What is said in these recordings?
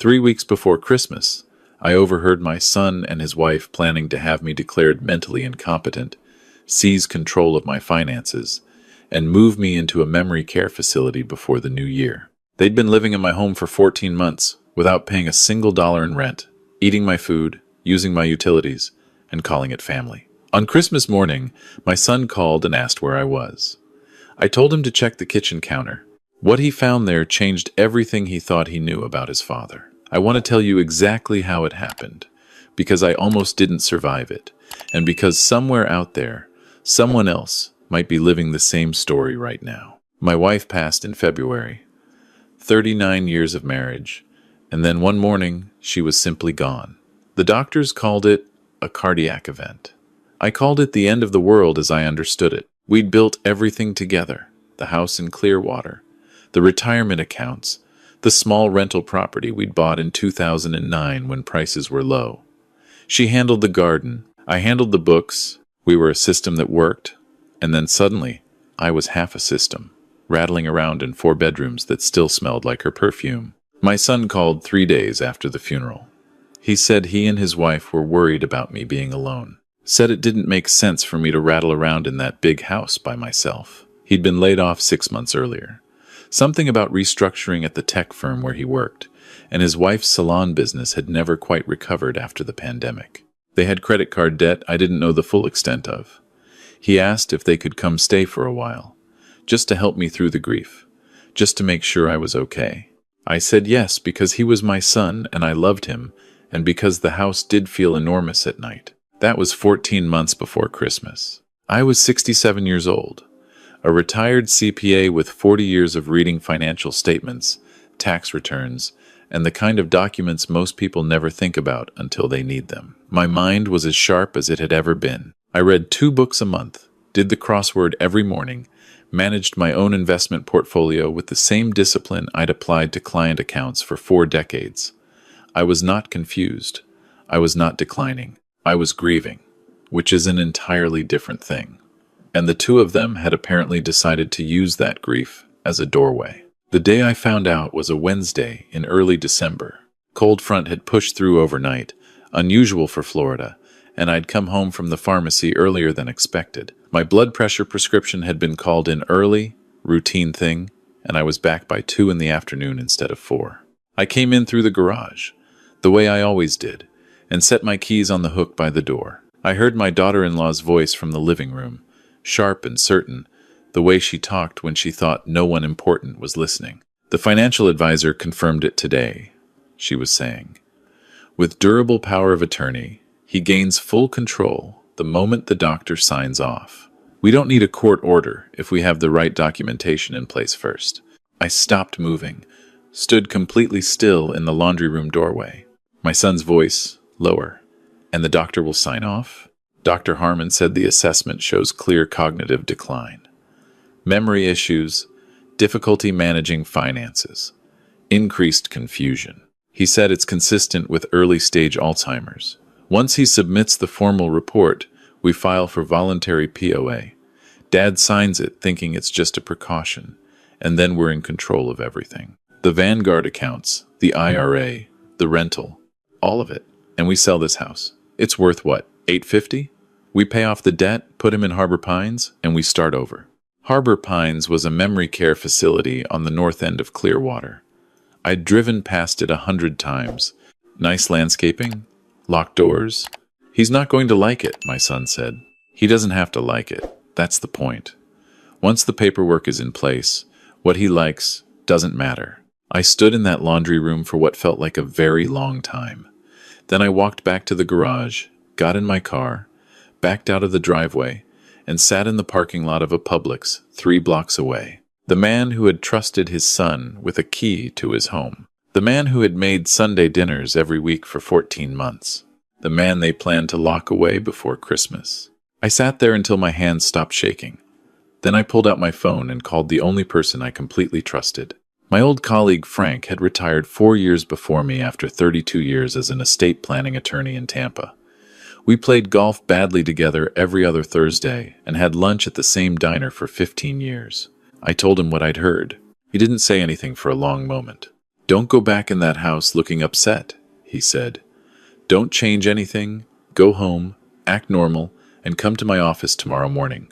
3 weeks before Christmas, I overheard my son and his wife planning to have me declared mentally incompetent, seize control of my finances, and move me into a memory care facility before the new year. They'd been living in my home for 14 months without paying a single dollar in rent, eating my food, using my utilities, and calling it family. On Christmas morning, my son called and asked where I was. I told him to check the kitchen counter. What he found there changed everything he thought he knew about his father. I want to tell you exactly how it happened, because I almost didn't survive it, and because somewhere out there, someone else might be living the same story right now. My wife passed in February. 39 years of marriage, and then one morning, she was simply gone. The doctors called it a cardiac event. I called it the end of the world as I understood it. We'd built everything together, the house in Clearwater, the retirement accounts, the small rental property we'd bought in 2009 when prices were low. She handled the garden, I handled the books, we were a system that worked, and then suddenly, I was half a system, rattling around in 4 bedrooms that still smelled like her perfume. My son called 3 days after the funeral. He said he and his wife were worried about me being alone. Said it didn't make sense for me to rattle around in that big house by myself. He'd been laid off 6 months earlier. Something about restructuring at the tech firm where he worked, and his wife's salon business had never quite recovered after the pandemic. They had credit card debt I didn't know the full extent of. He asked if they could come stay for a while, just to help me through the grief, just to make sure I was okay. I said yes because he was my son and I loved him, and because the house did feel enormous at night. That was 14 months before Christmas. I was 67 years old, a retired CPA with 40 years of reading financial statements, tax returns, and the kind of documents most people never think about until they need them. My mind was as sharp as it had ever been. I read 2 books a month, did the crossword every morning, managed my own investment portfolio with the same discipline I'd applied to client accounts for 4 decades. I was not confused. I was not declining. I was grieving, which is an entirely different thing. And the 2 of them had apparently decided to use that grief as a doorway. The day I found out was a Wednesday in early December. Cold front had pushed through overnight, unusual for Florida, and I'd come home from the pharmacy earlier than expected. My blood pressure prescription had been called in early, routine thing, and I was back by 2 in the afternoon instead of 4. I came in through the garage, the way I always did, and set my keys on the hook by the door. I heard my daughter-in-law's voice from the living room, sharp and certain, the way she talked when she thought no one important was listening. The financial advisor confirmed it today, she was saying. With durable power of attorney, he gains full control the moment the doctor signs off. We don't need a court order if we have the right documentation in place first. I stopped moving, stood completely still in the laundry room doorway. My son's voice, lower. And the doctor will sign off? Dr. Harmon said the assessment shows clear cognitive decline. Memory issues, difficulty managing finances, increased confusion. He said it's consistent with early-stage Alzheimer's. Once he submits the formal report, we file for voluntary POA. Dad signs it thinking it's just a precaution, and then we're in control of everything. The Vanguard accounts, the IRA, the rental, all of it. And we sell this house. It's worth what, $850? We pay off the debt, put him in Harbor Pines, and we start over. Harbor Pines was a memory care facility on the north end of Clearwater. I'd driven past it 100 times. Nice landscaping, locked doors. He's not going to like it, my son said. He doesn't have to like it. That's the point. Once the paperwork is in place, what he likes doesn't matter. I stood in that laundry room for what felt like a very long time. Then I walked back to the garage, got in my car, backed out of the driveway, and sat in the parking lot of a Publix 3 blocks away. The man who had trusted his son with a key to his home. The man who had made Sunday dinners every week for 14 months. The man they planned to lock away before Christmas. I sat there until my hands stopped shaking. Then I pulled out my phone and called the only person I completely trusted. My old colleague Frank had retired 4 years before me after 32 years as an estate planning attorney in Tampa. We played golf badly together every other Thursday and had lunch at the same diner for 15 years. I told him what I'd heard. He didn't say anything for a long moment. "Don't go back in that house looking upset," he said. "Don't change anything. Go home, act normal, and come to my office tomorrow morning.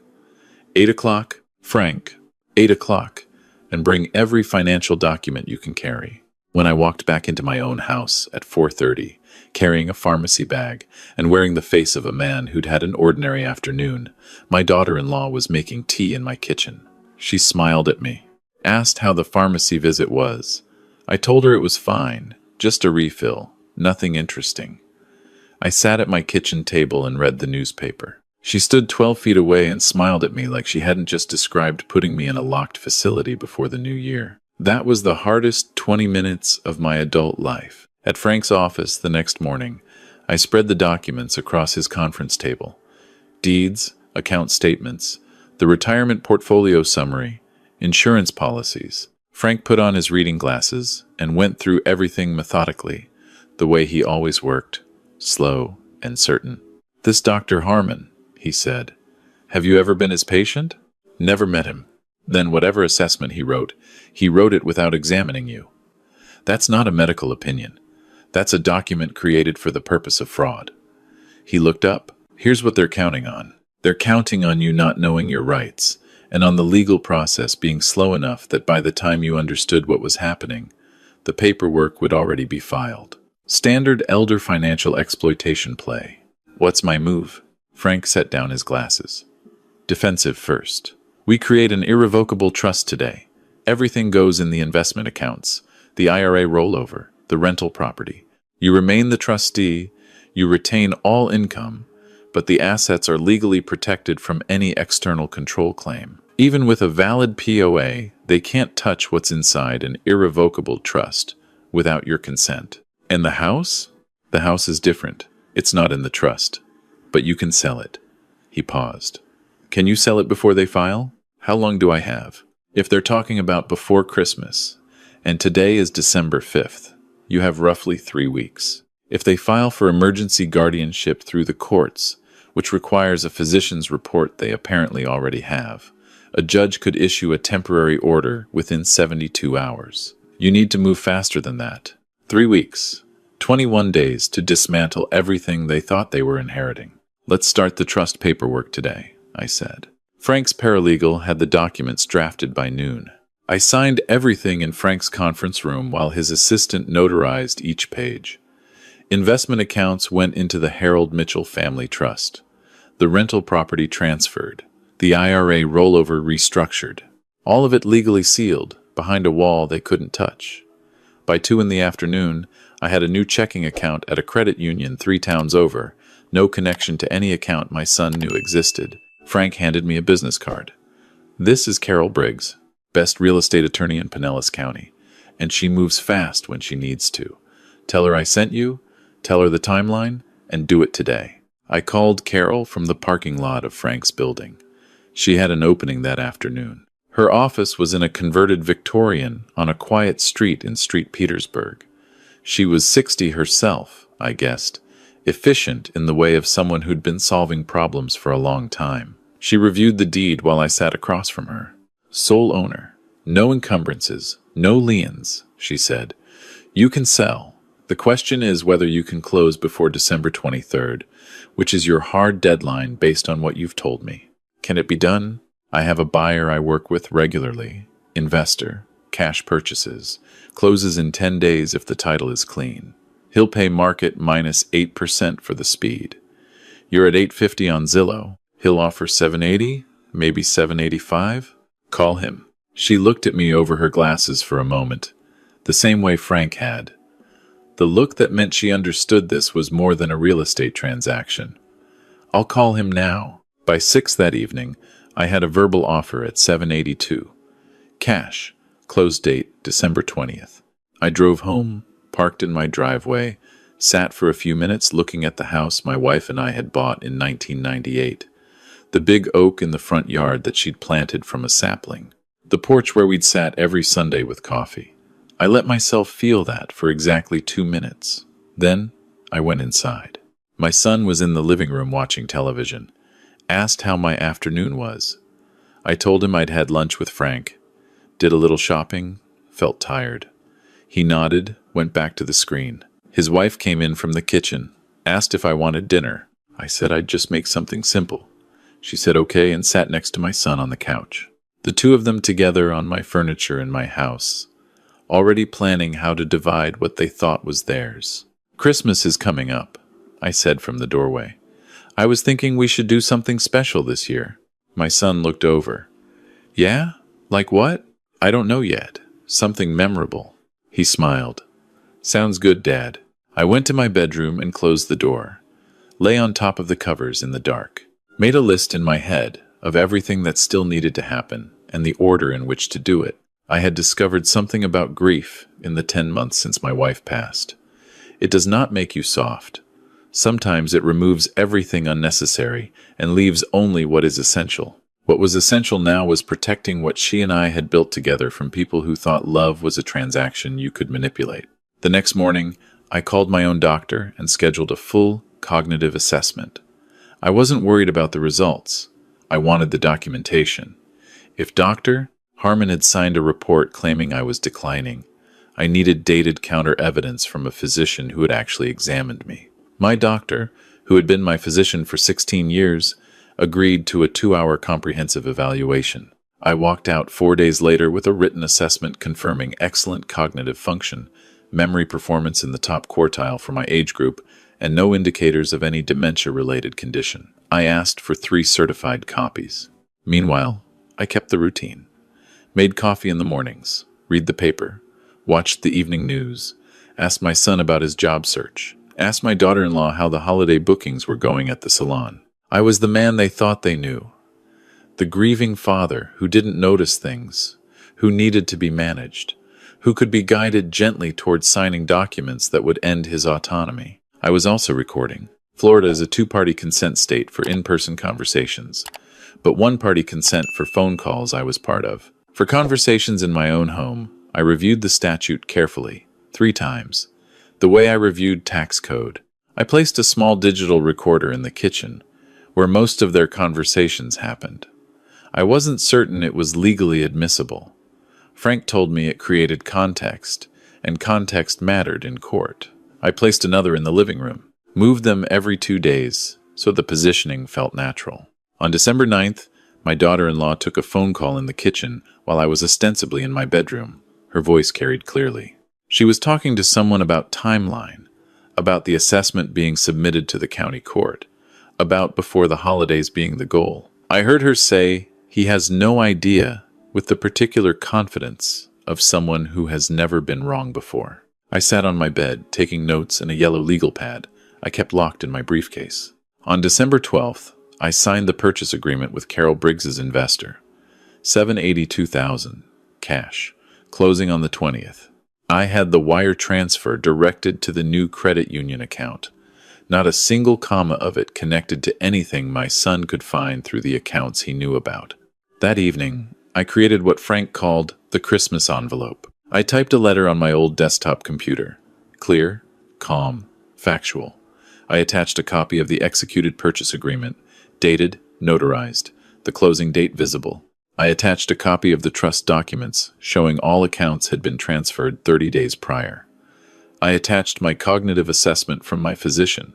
8 o'clock, Frank, 8 o'clock, and bring every financial document you can carry." When I walked back into my own house at 4:30, carrying a pharmacy bag and wearing the face of a man who'd had an ordinary afternoon, my daughter-in-law was making tea in my kitchen. She smiled at me, asked how the pharmacy visit was. I told her it was fine, just a refill, nothing interesting. I sat at my kitchen table and read the newspaper. She stood 12 feet away and smiled at me like she hadn't just described putting me in a locked facility before the new year. That was the hardest 20 minutes of my adult life. At Frank's office the next morning, I spread the documents across his conference table. Deeds, account statements, the retirement portfolio summary, insurance policies. Frank put on his reading glasses and went through everything methodically, the way he always worked, slow and certain. "This Dr. Harmon," he said. "Have you ever been his patient?" "Never met him." "Then whatever assessment he wrote it without examining you. That's not a medical opinion. That's a document created for the purpose of fraud." He looked up. "Here's what they're counting on. They're counting on you not knowing your rights, and on the legal process being slow enough that by the time you understood what was happening, the paperwork would already be filed. Standard elder financial exploitation play." "What's my move?" Frank set down his glasses. "Defensive first. We create an irrevocable trust today. Everything goes in the investment accounts, the IRA rollover, the rental property. You remain the trustee, you retain all income, but the assets are legally protected from any external control claim. Even with a valid POA, they can't touch what's inside an irrevocable trust without your consent. And the house? The house is different. It's not in the trust. But you can sell it." He paused. "Can you sell it before they file? How long do I have?" "If they're talking about before Christmas, and today is December 5th, you have roughly 3 weeks. If they file for emergency guardianship through the courts, which requires a physician's report they apparently already have, a judge could issue a temporary order within 72 hours. You need to move faster than that. 3 weeks, 21 days to dismantle everything they thought they were inheriting." "Let's start the trust paperwork today," I said. Frank's paralegal had the documents drafted by noon. I signed everything in Frank's conference room while his assistant notarized each page. Investment accounts went into the Harold Mitchell Family Trust. The rental property transferred. The IRA rollover restructured. All of it legally sealed, behind a wall they couldn't touch. By 2 in the afternoon, I had a new checking account at a credit union 3 towns over, no connection to any account my son knew existed. Frank handed me a business card. "This is Carol Briggs, best real estate attorney in Pinellas County, and she moves fast when she needs to. Tell her I sent you, tell her the timeline, and do it today." I called Carol from the parking lot of Frank's building. She had an opening that afternoon. Her office was in a converted Victorian on a quiet street in St. Petersburg. She was 60 herself, I guessed, efficient in the way of someone who'd been solving problems for a long time. She reviewed the deed while I sat across from her. "Sole owner. No encumbrances. No liens," she said. "You can sell. The question is whether you can close before December 23rd, which is your hard deadline based on what you've told me. Can it be done? I have a buyer I work with regularly. Investor. Cash purchases. Closes in 10 days if the title is clean. He'll pay market minus 8% for the speed. You're at $850 on Zillow. He'll offer $780, maybe $785. Call him." She looked at me over her glasses for a moment, the same way Frank had. The look that meant she understood this was more than a real estate transaction. "I'll call him now." By 6 that evening, I had a verbal offer at $782. Cash. Close date December 20th. I drove home, parked in my driveway, sat for a few minutes looking at the house my wife and I had bought in 1998. The big oak in the front yard that she'd planted from a sapling. The porch where we'd sat every Sunday with coffee. I let myself feel that for exactly 2 minutes. Then I went inside. My son was in the living room watching television. Asked how my afternoon was. I told him I'd had lunch with Frank. Did a little shopping. Felt tired. He nodded, went back to the screen. His wife came in from the kitchen, asked if I wanted dinner. I said I'd just make something simple. She said okay and sat next to my son on the couch. The two of them together on my furniture in my house, already planning how to divide what they thought was theirs. Christmas is coming up, I said from the doorway. I was thinking we should do something special this year. My son looked over. Yeah? Like what? I don't know yet. Something memorable. He smiled. Sounds good, Dad. I went to my bedroom and closed the door. Lay on top of the covers in the dark. Made a list in my head of everything that still needed to happen and the order in which to do it. I had discovered something about grief in the 10 months since my wife passed. It does not make you soft. Sometimes it removes everything unnecessary and leaves only what is essential. What was essential now was protecting what she and I had built together from people who thought love was a transaction you could manipulate. The next morning, I called my own doctor and scheduled a full cognitive assessment. I wasn't worried about the results. I wanted the documentation. If Dr. Harmon had signed a report claiming I was declining, I needed dated counter-evidence from a physician who had actually examined me. My doctor, who had been my physician for 16 years, agreed to a 2-hour comprehensive evaluation. I walked out 4 days later with a written assessment confirming excellent cognitive function, memory performance in the top quartile for my age group, and no indicators of any dementia-related condition. I asked for 3 certified copies. Meanwhile, I kept the routine. Made coffee in the mornings, read the paper, watched the evening news, asked my son about his job search, asked my daughter-in-law how the holiday bookings were going at the salon. I was the man they thought they knew. The grieving father who didn't notice things, who needed to be managed, who could be guided gently towards signing documents that would end his autonomy. I was also recording. Florida is a 2-party consent state for in-person conversations, but 1-party consent for phone calls I was part of. For conversations in my own home, I reviewed the statute carefully, 3 times. The way I reviewed tax code. I placed a small digital recorder in the kitchen, where most of their conversations happened. I wasn't certain it was legally admissible. Frank told me it created context, and context mattered in court. I placed another in the living room, moved them every 2 days, so the positioning felt natural. On December 9th, my daughter-in-law took a phone call in the kitchen while I was ostensibly in my bedroom. Her voice carried clearly. She was talking to someone about timeline, about the assessment being submitted to the county court, about before the holidays being the goal. I heard her say, he has no idea, with the particular confidence of someone who has never been wrong before. I sat on my bed, taking notes in a yellow legal pad I kept locked in my briefcase. On December 12th, I signed the purchase agreement with Carol Briggs's investor. $782,000, cash, closing on the 20th. I had the wire transfer directed to the new credit union account. Not a single comma of it connected to anything my son could find through the accounts he knew about. That evening, I created what Frank called the Christmas envelope. I typed a letter on my old desktop computer. Clear, calm, factual. I attached a copy of the executed purchase agreement, dated, notarized, the closing date visible. I attached a copy of the trust documents, showing all accounts had been transferred 30 days prior. I attached my cognitive assessment from my physician,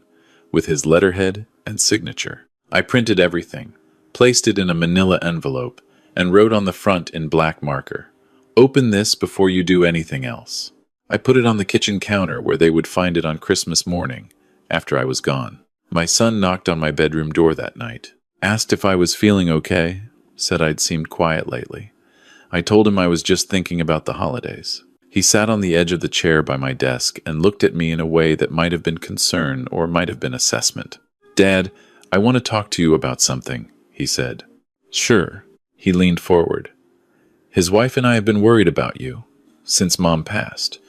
with his letterhead and signature. I printed everything, placed it in a manila envelope, and wrote on the front in black marker, "Open this before you do anything else." I put it on the kitchen counter where they would find it on Christmas morning, after I was gone. My son knocked on my bedroom door that night, asked if I was feeling okay, said I'd seemed quiet lately. I told him I was just thinking about the holidays. He sat on the edge of the chair by my desk and looked at me in a way that might have been concern or might have been assessment. "Dad, I want to talk to you about something," he said. "Sure." He leaned forward. "His wife and I have been worried about you, since Mom passed.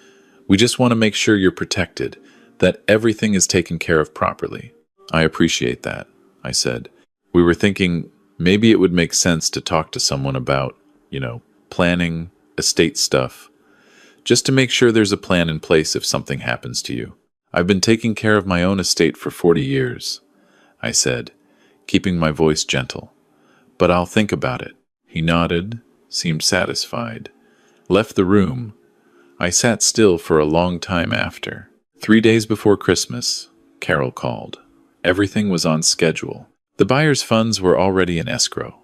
We just want to make sure you're protected, that everything is taken care of properly." "I appreciate that," I said. "We were thinking maybe it would make sense to talk to someone about, planning, estate stuff, just to make sure there's a plan in place if something happens to you. I've been taking care of my own estate for 40 years, I said, keeping my voice gentle. "But I'll think about it." He nodded, seemed satisfied, left the room. I sat still for a long time after. 3 days before Christmas, Carol called. Everything was on schedule. The buyer's funds were already in escrow.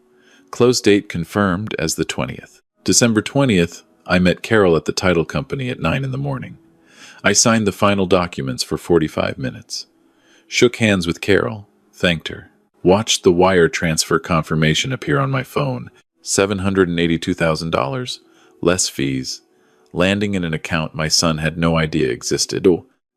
Close date confirmed as the 20th. December 20th, I met Carol at the title company at 9 in the morning. I signed the final documents for 45 minutes. Shook hands with Carol, thanked her. Watched the wire transfer confirmation appear on my phone. $782,000, less fees, landing in an account my son had no idea existed.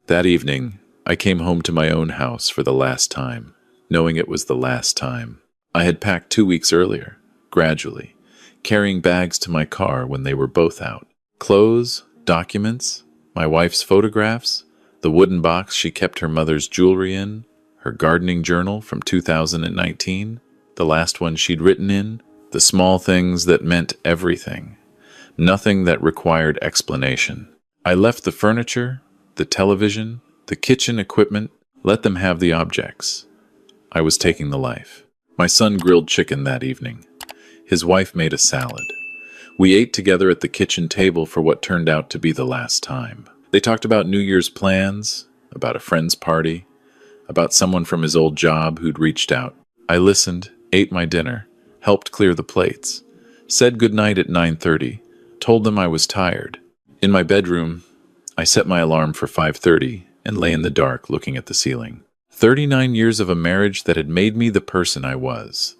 That evening, I came home to my own house for the last time, knowing it was the last time. I had packed 2 weeks earlier, gradually, carrying bags to my car when they were both out. Clothes, documents, my wife's photographs, the wooden box she kept her mother's jewelry in, her gardening journal from 2019, the last one she'd written in, the small things that meant everything, nothing that required explanation. I left the furniture, the television, the kitchen equipment, let them have the objects. I was taking the life. My son grilled chicken that evening. His wife made a salad. We ate together at the kitchen table for what turned out to be the last time. They talked about New Year's plans, about a friend's party, about someone from his old job who'd reached out. I listened, ate my dinner, helped clear the plates, said goodnight at 9:30, told them I was tired. In my bedroom, I set my alarm for 5:30 and lay in the dark looking at the ceiling. 39 years of a marriage that had made me the person I was.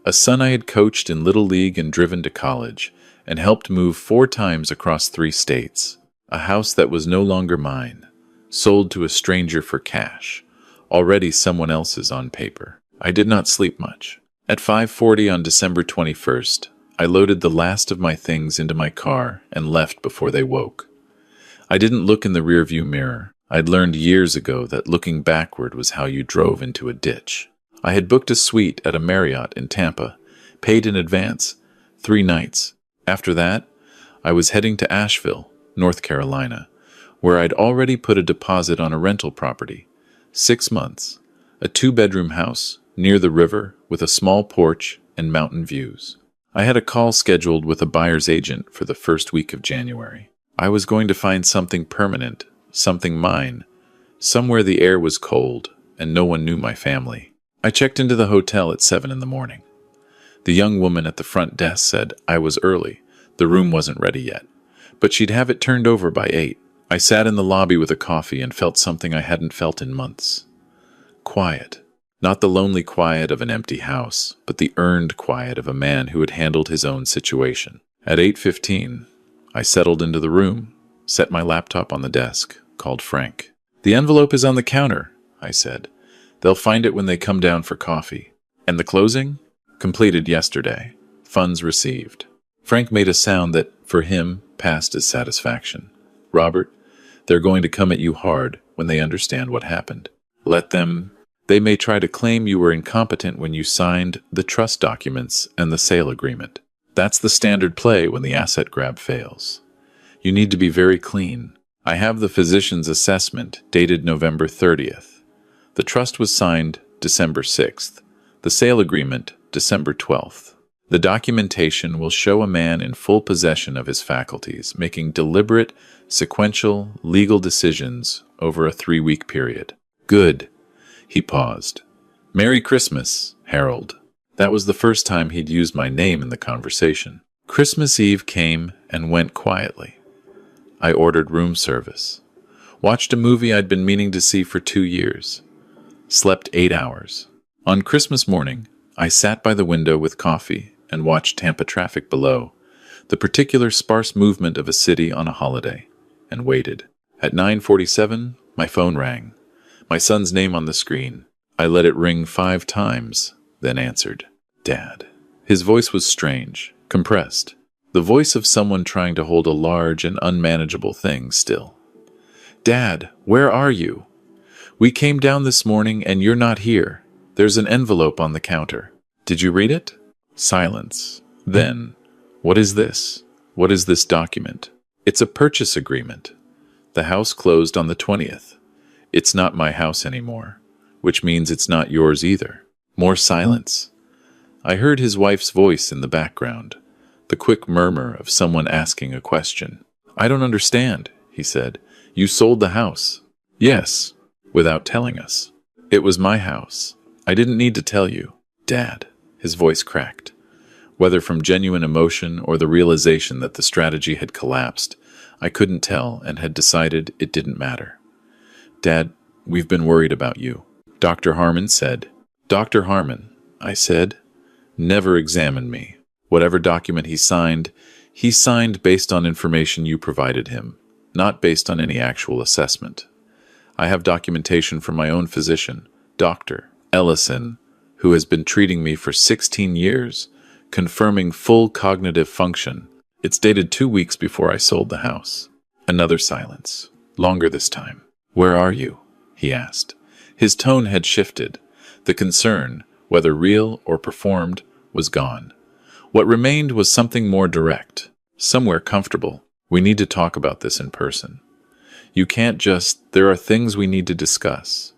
A son I had coached in Little League and driven to college, and helped move 4 times across 3 states. A house that was no longer mine, sold to a stranger for cash, already someone else's on paper. I did not sleep much. At 5:40 on December 21st, I loaded the last of my things into my car and left before they woke. I didn't look in the rearview mirror. I'd learned years ago that looking backward was how you drove into a ditch. I had booked a suite at a Marriott in Tampa, paid in advance, 3 nights. After that, I was heading to Asheville, North Carolina, where I'd already put a deposit on a rental property. 6 months, a 2-bedroom house near the river with a small porch and mountain views. I had a call scheduled with a buyer's agent for the first week of January. I was going to find something permanent, something mine, somewhere the air was cold and no one knew my family. I checked into the hotel at 7 in the morning. The young woman at the front desk said I was early. The room wasn't ready yet, but she'd have it turned over by 8. I sat in the lobby with a coffee and felt something I hadn't felt in months. Quiet. Not the lonely quiet of an empty house, but the earned quiet of a man who had handled his own situation. At 8:15, I settled into the room, set my laptop on the desk, called Frank. "The envelope is on the counter," I said. "They'll find it when they come down for coffee." "And the closing?" "Completed yesterday. Funds received." Frank made a sound that, for him, passed as satisfaction. "Robert, they're going to come at you hard when they understand what happened. Let them. They may try to claim you were incompetent when you signed the trust documents and the sale agreement. That's the standard play when the asset grab fails. You need to be very clean. I have the physician's assessment dated November 30th. The trust was signed December 6th. The sale agreement December 12th. The documentation will show a man in full possession of his faculties, making deliberate, sequential, legal decisions over a 3-week period. Good. He paused. "Merry Christmas, Harold." That was the first time he'd used my name in the conversation. Christmas Eve came and went quietly. I ordered room service. Watched a movie I'd been meaning to see for 2 years. Slept 8 hours. On Christmas morning, I sat by the window with coffee and watched Tampa traffic below, the particular sparse movement of a city on a holiday, and waited. At 9:47, my phone rang. My son's name on the screen. I let it ring 5 times, then answered. Dad. His voice was strange, compressed. The voice of someone trying to hold a large and unmanageable thing still. "Dad, where are you? We came down this morning and you're not here. There's an envelope on the counter. Did you read it?" Silence. Then, "What is this? What is this document?" "It's a purchase agreement. The house closed on the 20th. It's not my house anymore, which means it's not yours either." More silence. I heard his wife's voice in the background, the quick murmur of someone asking a question. I don't understand, he said. You sold the house. Yes, without telling us. It was my house. I didn't need to tell you. Dad, his voice cracked. Whether from genuine emotion or the realization that the strategy had collapsed, I couldn't tell and had decided it didn't matter. Dad, we've been worried about you. Dr. Harmon said. Dr. Harmon, I said, never examined me. Whatever document he signed based on information you provided him, not based on any actual assessment. I have documentation from my own physician, Dr. Ellison, who has been treating me for 16 years, confirming full cognitive function. It's dated 2 weeks before I sold the house. Another silence, longer this time. Where are you? He asked. His tone had shifted. The concern, whether real or performed, was gone. What remained was something more direct, somewhere comfortable. We need to talk about this in person. You can't just, there are things we need to discuss.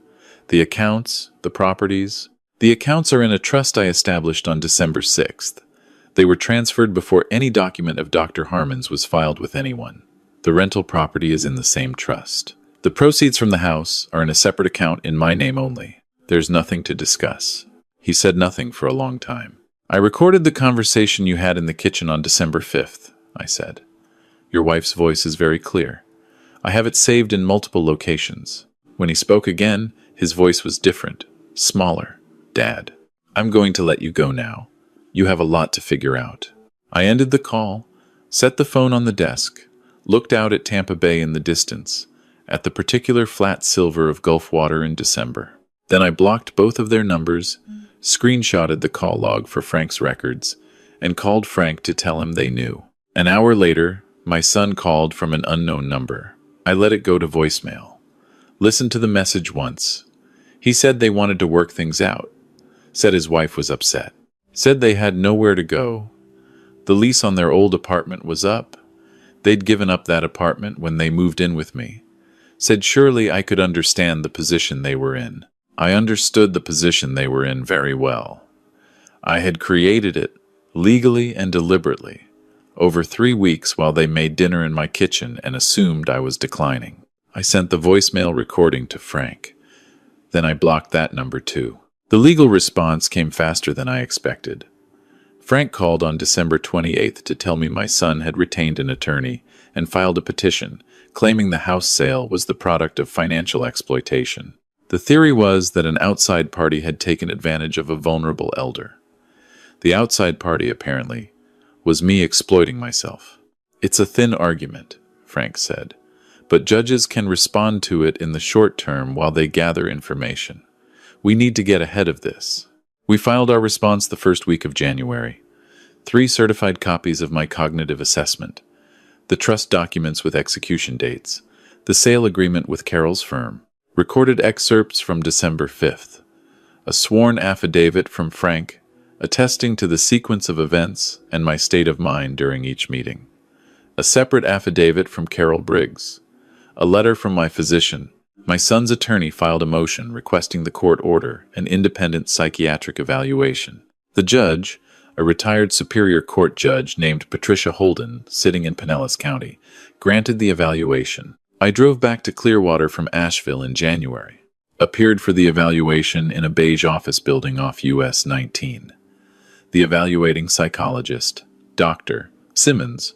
The accounts, the properties. The accounts are in a trust I established on December 6th. They were transferred before any document of Dr. Harmon's was filed with anyone. The rental property is in the same trust. The proceeds from the house are in a separate account in my name only. There's nothing to discuss. He said nothing for a long time. I recorded the conversation you had in the kitchen on December 5th, I said. Your wife's voice is very clear. I have it saved in multiple locations. When he spoke again, his voice was different, smaller. Dad, I'm going to let you go now. You have a lot to figure out. I ended the call, set the phone on the desk, looked out at Tampa Bay in the distance, at the particular flat silver of Gulf water in December. Then I blocked both of their numbers, screenshotted the call log for Frank's records, and called Frank to tell him they knew. An hour later, my son called from an unknown number. I let it go to voicemail. Listened to the message once. He said they wanted to work things out. Said his wife was upset. Said they had nowhere to go. The lease on their old apartment was up. They'd given up that apartment when they moved in with me. Said surely I could understand the position they were in. I understood the position they were in very well. I had created it, legally and deliberately, over 3 weeks while they made dinner in my kitchen and assumed I was declining. I sent the voicemail recording to Frank. Then I blocked that number too. The legal response came faster than I expected. Frank called on December 28th to tell me my son had retained an attorney and filed a petition claiming the house sale was the product of financial exploitation. The theory was that an outside party had taken advantage of a vulnerable elder. The outside party, apparently, was me exploiting myself. It's a thin argument, Frank said, but judges can respond to it in the short term while they gather information. We need to get ahead of this. We filed our response the first week of January. 3 certified copies of my cognitive assessment, the trust documents with execution dates, the sale agreement with Carol's firm, recorded excerpts from December 5th, a sworn affidavit from Frank attesting to the sequence of events and my state of mind during each meeting, a separate affidavit from Carol Briggs, a letter from my physician. My son's attorney filed a motion requesting the court order an independent psychiatric evaluation. The judge, a retired Superior Court judge named Patricia Holden, sitting in Pinellas County, granted the evaluation. I drove back to Clearwater from Asheville in January, appeared for the evaluation in a beige office building off US 19. The evaluating psychologist, Dr. Simmons,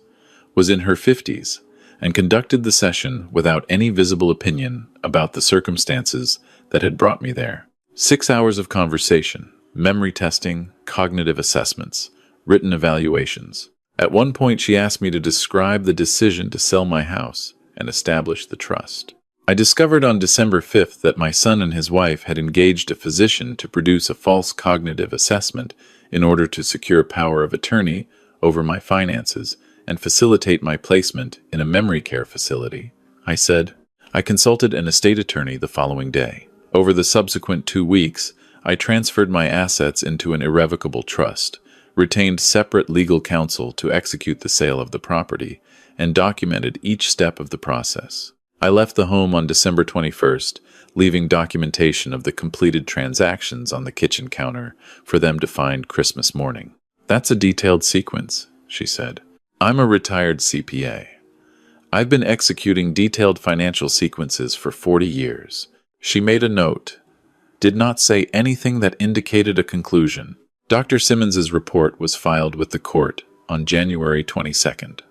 was in her 50s and conducted the session without any visible opinion about the circumstances that had brought me there. 6 hours of conversation, memory testing, cognitive assessments, written evaluations. At one point, she asked me to describe the decision to sell my house and establish the trust. I discovered on December 5th that my son and his wife had engaged a physician to produce a false cognitive assessment in order to secure power of attorney over my finances and facilitate my placement in a memory care facility. I said, I consulted an estate attorney the following day. Over the subsequent 2 weeks, I transferred my assets into an irrevocable trust, retained separate legal counsel to execute the sale of the property, and documented each step of the process. I left the home on December 21st, leaving documentation of the completed transactions on the kitchen counter for them to find Christmas morning. That's a detailed sequence, she said. I'm a retired CPA. I've been executing detailed financial sequences for 40 years. She made a note. Did not say anything that indicated a conclusion. Dr. Simmons's report was filed with the court on January 22nd.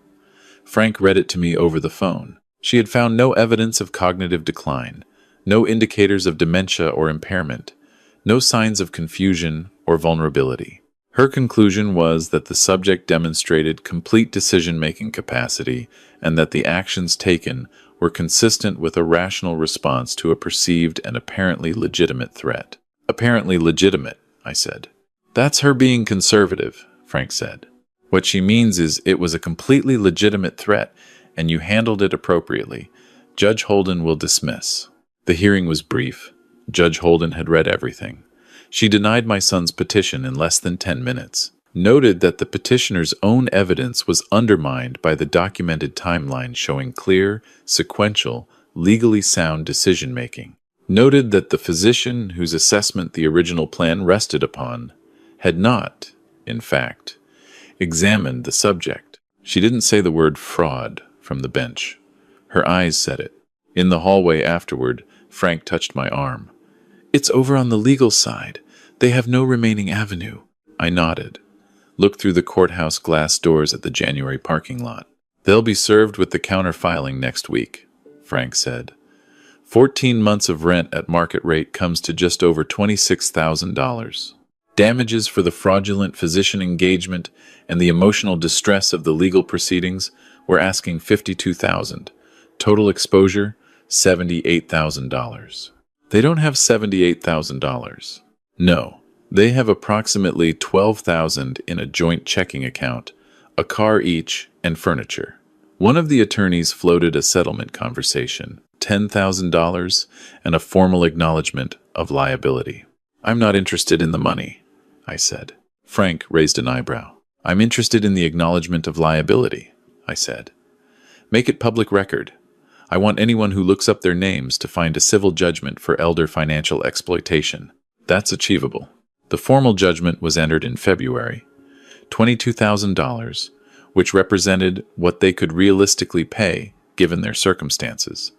Frank read it to me over the phone. She had found no evidence of cognitive decline, no indicators of dementia or impairment, no signs of confusion or vulnerability. Her conclusion was that the subject demonstrated complete decision-making capacity and that the actions taken were consistent with a rational response to a perceived and apparently legitimate threat. Apparently legitimate, I said. That's her being conservative, Frank said. What she means is it was a completely legitimate threat and you handled it appropriately. Judge Holden will dismiss. The hearing was brief. Judge Holden had read everything. She denied my son's petition in less than 10 minutes, noted that the petitioner's own evidence was undermined by the documented timeline showing clear, sequential, legally sound decision-making, noted that the physician whose assessment the original plan rested upon had not, in fact, examined the subject. She didn't say the word fraud from the bench. Her eyes said it. In the hallway afterward, Frank touched my arm. It's over on the legal side. They have no remaining avenue. I nodded. Looked through the courthouse glass doors at the January parking lot. They'll be served with the counter-filing next week, Frank said. 14 months of rent at market rate comes to just over $26,000. Damages for the fraudulent physician engagement and the emotional distress of the legal proceedings, we're asking $52,000. Total exposure, $78,000. They don't have $78,000. No, they have approximately $12,000 in a joint checking account, a car each, and furniture. One of the attorneys floated a settlement conversation, $10,000, and a formal acknowledgement of liability. I'm not interested in the money, I said. Frank raised an eyebrow. I'm interested in the acknowledgement of liability, I said. Make it public record. I want anyone who looks up their names to find a civil judgment for elder financial exploitation. That's achievable. The formal judgment was entered in February. $22,000, which represented what they could realistically pay given their circumstances,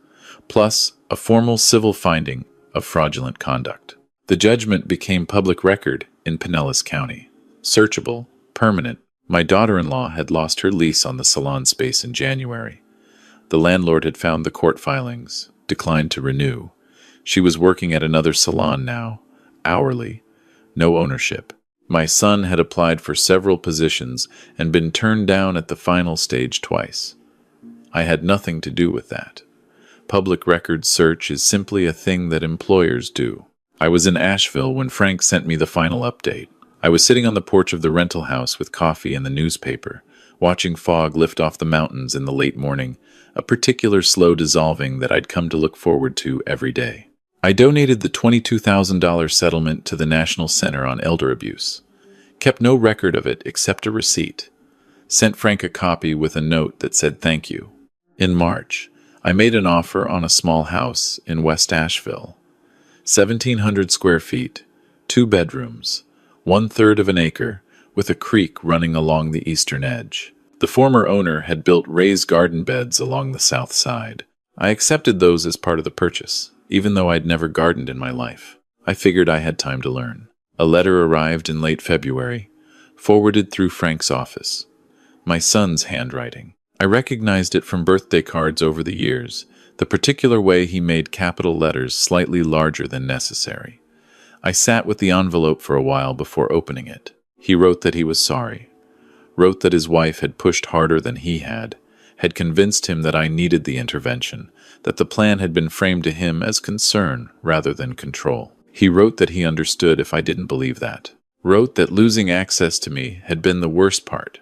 plus a formal civil finding of fraudulent conduct. The judgment became public record in Pinellas County. Searchable, permanent. My daughter-in-law had lost her lease on the salon space in January. The landlord had found the court filings, declined to renew. She was working at another salon now, hourly, no ownership. My son had applied for several positions and been turned down at the final stage twice. I had nothing to do with that. Public record search is simply a thing that employers do. I was in Asheville when Frank sent me the final update. I was sitting on the porch of the rental house with coffee and the newspaper, watching fog lift off the mountains in the late morning, a particular slow dissolving that I'd come to look forward to every day. I donated the $22,000 settlement to the National Center on Elder Abuse. Kept no record of it except a receipt. Sent Frank a copy with a note that said thank you. In March, I made an offer on a small house in West Asheville. 1,700 square feet, 2 bedrooms, 1/3 of an acre, with a creek running along the eastern edge. The former owner had built raised garden beds along the south side. I accepted those as part of the purchase, even though I'd never gardened in my life. I figured I had time to learn. A letter arrived in late February, forwarded through Frank's office. My son's handwriting. I recognized it from birthday cards over the years, the particular way he made capital letters slightly larger than necessary. I sat with the envelope for a while before opening it. He wrote that he was sorry. Wrote that his wife had pushed harder than he had convinced him that I needed the intervention, that the plan had been framed to him as concern rather than control. He wrote that he understood if I didn't believe that. Wrote that losing access to me had been the worst part,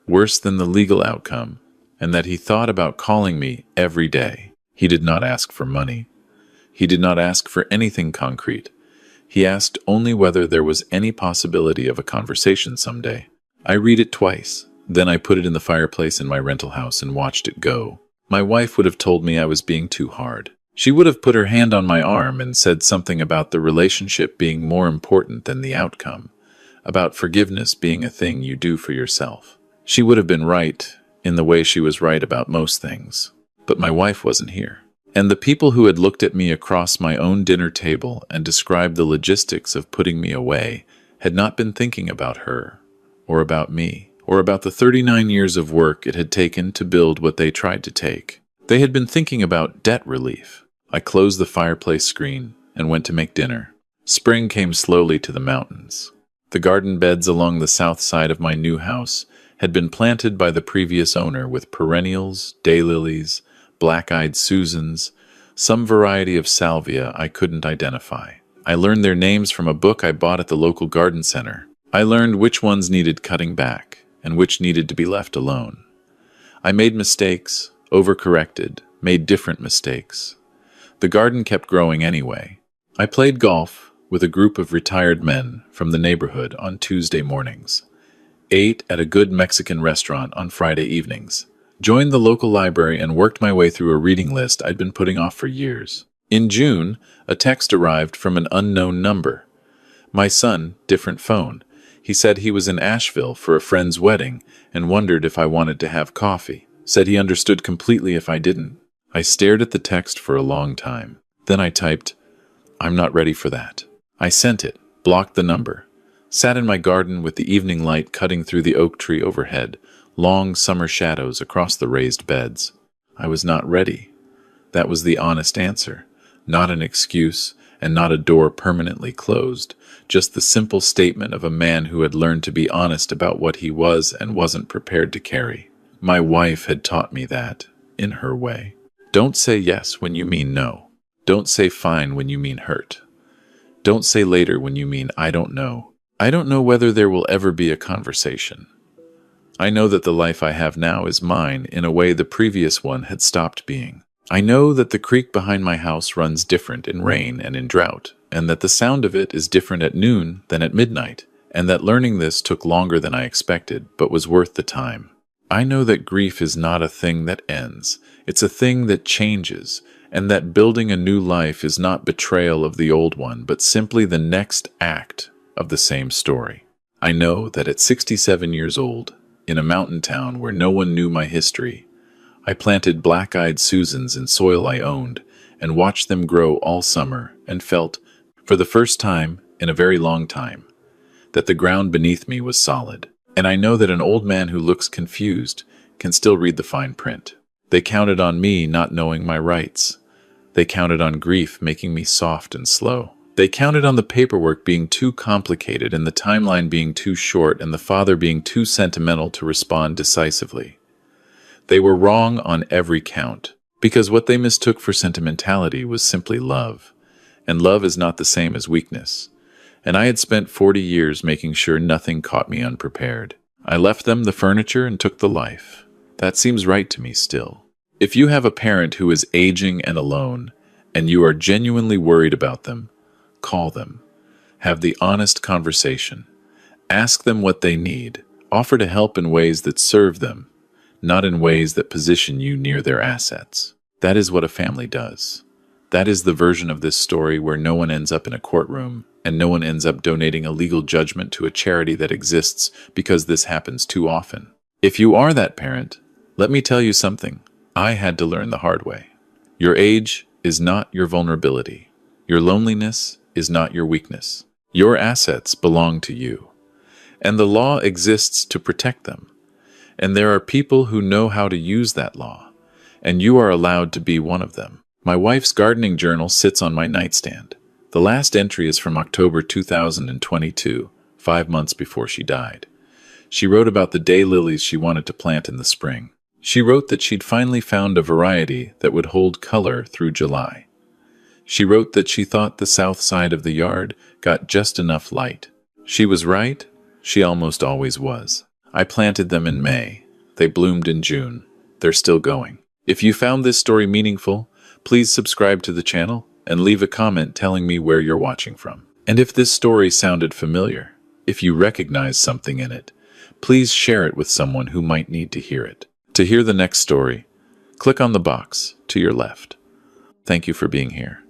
worse than the legal outcome, and that he thought about calling me every day. He did not ask for money. He did not ask for anything concrete. He asked only whether there was any possibility of a conversation someday. I read it twice. Then I put it in the fireplace in my rental house and watched it go. My wife would have told me I was being too hard. She would have put her hand on my arm and said something about the relationship being more important than the outcome, about forgiveness being a thing you do for yourself. She would have been right in the way she was right about most things. but my wife wasn't here. And the people who had looked at me across my own dinner table and described the logistics of putting me away had not been thinking about her, or about me, or about the 39 years of work it had taken to build what they tried to take. They had been thinking about debt relief. I closed the fireplace screen and went to make dinner. Spring came slowly to the mountains. The garden beds along the south side of my new house had been planted by the previous owner with perennials, daylilies, black-eyed Susans, some variety of salvia I couldn't identify. I learned their names from a book I bought at the local garden center. I learned which ones needed cutting back and which needed to be left alone. I made mistakes, overcorrected, made different mistakes. The garden kept growing anyway. I played golf with a group of retired men from the neighborhood on Tuesday mornings, ate at a good Mexican restaurant on Friday evenings, joined the local library and worked my way through a reading list I'd been putting off for years. In June, a text arrived from an unknown number. My son, different phone. He said he was in Asheville for a friend's wedding and wondered if I wanted to have coffee. Said he understood completely if I didn't. I stared at the text for a long time. Then I typed, "I'm not ready for that." I sent it, blocked the number, sat in my garden with the evening light cutting through the oak tree overhead, long summer shadows across the raised beds. I was not ready. That was the honest answer. Not an excuse, and not a door permanently closed, just the simple statement of a man who had learned to be honest about what he was and wasn't prepared to carry. My wife had taught me that, in her way. Don't say yes when you mean no. Don't say fine when you mean hurt. Don't say later when you mean I don't know. I don't know whether there will ever be a conversation. I know that the life I have now is mine in a way the previous one had stopped being. I know that the creek behind my house runs different in rain and in drought, and that the sound of it is different at noon than at midnight, and that learning this took longer than I expected, but was worth the time. I know that grief is not a thing that ends. It's a thing that changes, and that building a new life is not betrayal of the old one, but simply the next act of the same story. I know that at 67 years old, in a mountain town where no one knew my history, I planted black-eyed Susans in soil I owned and watched them grow all summer and felt, for the first time in a very long time, that the ground beneath me was solid. And I know that an old man who looks confused can still read the fine print. They counted on me not knowing my rights. They counted on grief making me soft and slow. They counted on the paperwork being too complicated and the timeline being too short and the father being too sentimental to respond decisively. They were wrong on every count, because what they mistook for sentimentality was simply love, and love is not the same as weakness. And I had spent 40 years making sure nothing caught me unprepared. I left them the furniture and took the life. That seems right to me still. If you have a parent who is aging and alone, and you are genuinely worried about them, call them. Have the honest conversation. Ask them what they need. Offer to help in ways that serve them, not in ways that position you near their assets. That is what a family does. That is the version of this story where no one ends up in a courtroom and no one ends up donating a legal judgment to a charity that exists because this happens too often. If you are that parent, let me tell you something I had to learn the hard way. Your age is not your vulnerability. Your loneliness is not your weakness. Your assets belong to you, and the law exists to protect them. And there are people who know how to use that law, and you are allowed to be one of them. My wife's gardening journal sits on my nightstand. The last entry is from October 2022, 5 months before she died. She wrote about the daylilies she wanted to plant in the spring. She wrote that she'd finally found a variety that would hold color through July. She wrote that she thought the south side of the yard got just enough light. She was right. She almost always was. I planted them in May. They bloomed in June. They're still going. If you found this story meaningful, please subscribe to the channel and leave a comment telling me where you're watching from. And if this story sounded familiar, if you recognize something in it, please share it with someone who might need to hear it. To hear the next story, click on the box to your left. Thank you for being here.